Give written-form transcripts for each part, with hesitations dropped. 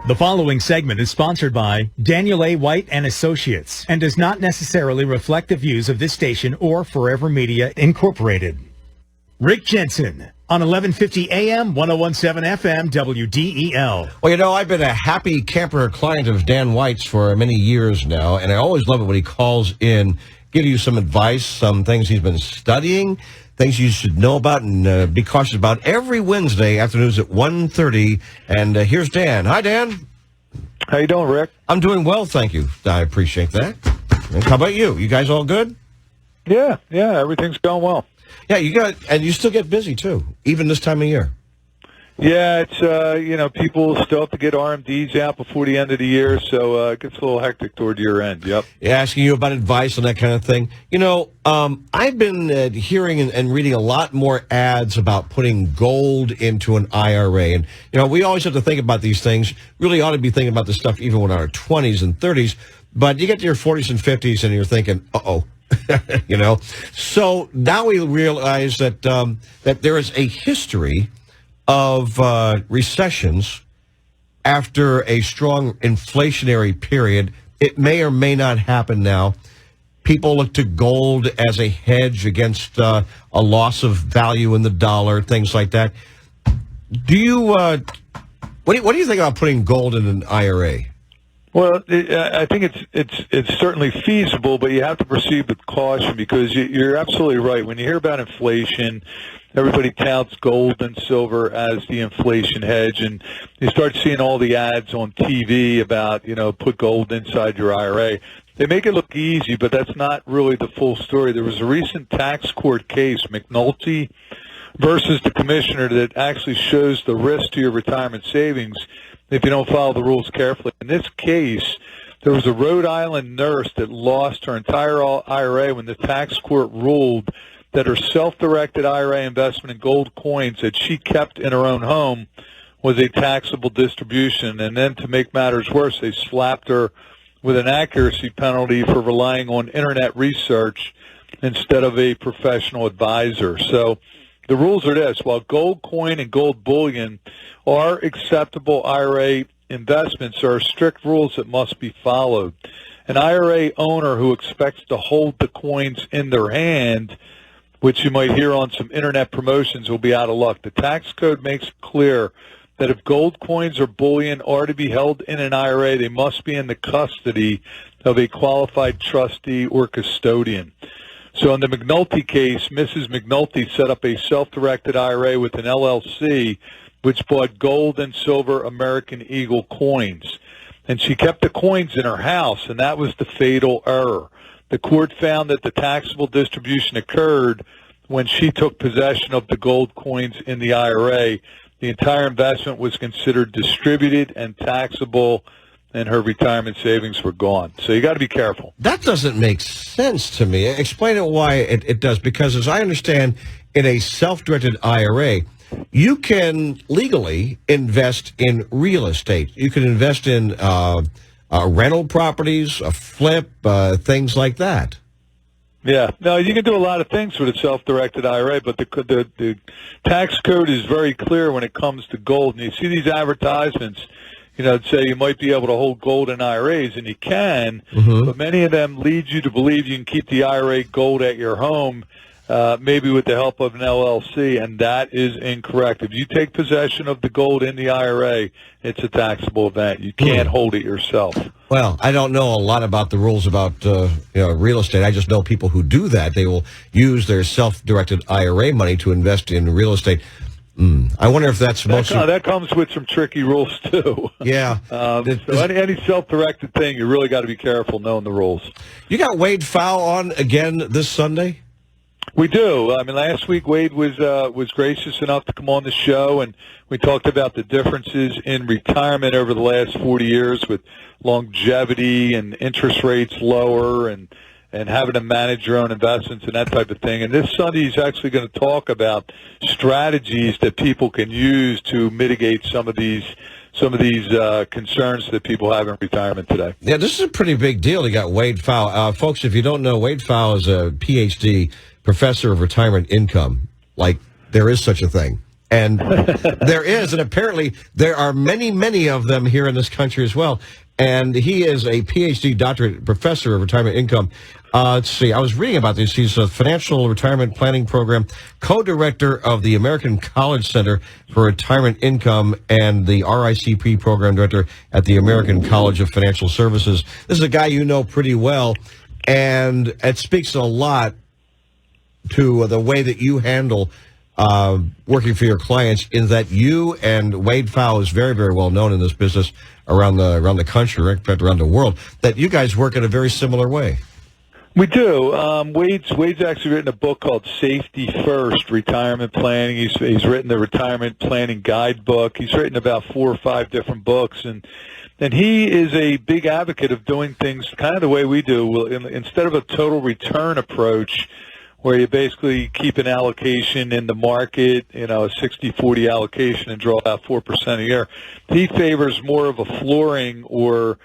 The following segment is sponsored by Daniel A. White and Associates and does not necessarily reflect the views of this station or Forever Media Incorporated. Rick Jensen on 1150 AM, 1017 FM, WDEL. Well, you know, I've been a happy camper client of Dan White's for many years now, and I always love it when he calls in, give you some advice, some things he's been studying, things you should know about and be cautious about every Wednesday afternoons at 1:30. And here's Dan. Hi, Dan. How you doing, Rick? I'm doing well, thank you. I appreciate that. And how about you? You guys all good? Yeah, everything's going well. Yeah, and you still get busy, too, even this time of year. Yeah, it's, people still have to get RMDs out before the end of the year, so it gets a little hectic toward year end, yep. Yeah, asking you about advice on that kind of thing. You know, I've been hearing and reading a lot more ads about putting gold into an IRA. And, you know, we always have to think about these things. Really ought to be thinking about this stuff even when our 20s and 30s. But you get to your 40s and 50s and you're thinking, uh-oh. You know, so now we realize that that there is a history of recessions after a strong inflationary period. It may or may not happen now. People look to gold as a hedge against a loss of value in the dollar, things like that. Do you what do you think about putting gold in an IRA? Well, I think it's certainly feasible, but you have to proceed with caution because you're absolutely right. When you hear about inflation, everybody touts gold and silver as the inflation hedge, and you start seeing all the ads on TV about, put gold inside your IRA. They make it look easy, but that's not really the full story. There was a recent tax court case, McNulty versus the commissioner, that actually shows the risk to your retirement savings if you don't follow the rules carefully. In this case, there was a Rhode Island nurse that lost her entire IRA when the tax court ruled that her self-directed IRA investment in gold coins that she kept in her own home was a taxable distribution. And then to make matters worse, they slapped her with an accuracy penalty for relying on internet research instead of a professional advisor. So the rules are this: while gold coin and gold bullion are acceptable IRA investments, there are strict rules that must be followed. An IRA owner who expects to hold the coins in their hand, which you might hear on some internet promotions, will be out of luck. The tax code makes it clear that if gold coins or bullion are to be held in an IRA, they must be in the custody of a qualified trustee or custodian. So in the McNulty case, Mrs. McNulty set up a self-directed IRA with an LLC which bought gold and silver American Eagle coins. And she kept the coins in her house, and that was the fatal error. The court found that the taxable distribution occurred when she took possession of the gold coins in the IRA. The entire investment was considered distributed and taxable, and her retirement savings were gone. So you got to be careful. That doesn't make sense to me. Explain it why it does, because as I understand, in a self-directed IRA, you can legally invest in real estate. You can invest in rental properties, a flip, things like that. Yeah. No, you can do a lot of things with a self-directed IRA, but the tax code is very clear when it comes to gold. And you see these advertisements, say you might be able to hold gold in IRAs, and you can, but many of them lead you to believe you can keep the IRA gold at your home, maybe with the help of an LLC, and that is incorrect. If you take possession of the gold in the IRA, it's a taxable event. You can't hold it yourself. Well, I don't know a lot about the rules about real estate. I just know people who do that. They will use their self-directed IRA money to invest in real estate. I wonder if that's supposed to... That comes with some tricky rules, too. Yeah. So any self-directed thing, you really got to be careful knowing the rules. You got Wade Pfau on again this Sunday? We do. I mean, last week Wade was gracious enough to come on the show, and we talked about the differences in retirement over the last 40 years with longevity and interest rates lower and having to manage your own investments and that type of thing. And this Sunday he's actually going to talk about strategies that people can use to mitigate some of these concerns that people have in retirement today. Yeah, this is a pretty big deal. You got Wade Pfau. Folks, if you don't know, Wade Pfau is a Ph.D. professor of retirement income. Like, there is such a thing. And there is, and apparently there are many, many of them here in this country as well. And he is a PhD doctorate professor of retirement income. Let's see, I was reading about this. He's a financial retirement planning program co-director of the American College Center for Retirement Income and the RICP program director at the American College of Financial Services. This is a guy you know pretty well, and it speaks a lot to the way that you handle working for your clients, in that you and Wade Pfau is very, very well known in this business around the country, in fact, around the world, that you guys work in a very similar way. We do. Wade's actually written a book called Safety First Retirement Planning. He's written the Retirement Planning Guidebook. He's written about 4 or 5 different books, and he is a big advocate of doing things kind of the way we do. Instead of a total return approach, where you basically keep an allocation in the market, a 60-40 allocation and draw out 4% a year. He favors more of a flooring, or,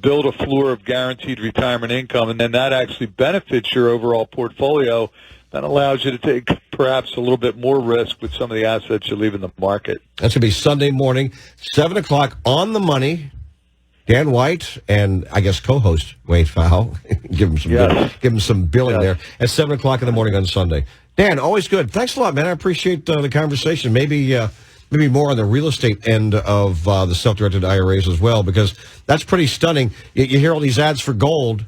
build a floor of guaranteed retirement income, and then that actually benefits your overall portfolio. That allows you to take perhaps a little bit more risk with some of the assets you leave in the market. That's going to be Sunday morning, 7 o'clock on the money. Dan White and, I guess, co-host Wade Pfau. give him some billing there at 7 o'clock in the morning on Sunday. Dan, always good. Thanks a lot, man. I appreciate the conversation. Maybe more on the real estate end of the self-directed IRAs as well, because that's pretty stunning. You hear all these ads for gold,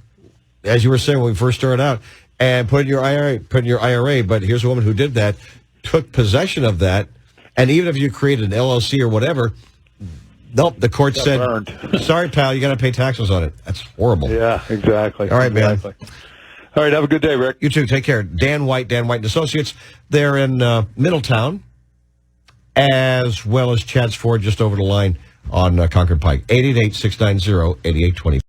as you were saying when we first started out, and put in your IRA. But here's a woman who did that, took possession of that, and even if you created an LLC or whatever, nope, the court said, sorry, pal, you got to pay taxes on it. That's horrible. Yeah, exactly. All right, man. All right, have a good day, Rick. You too. Take care. Dan White and Associates. They're in Middletown, as well as Chad's Ford just over the line on Concord Pike. 888-690-8820.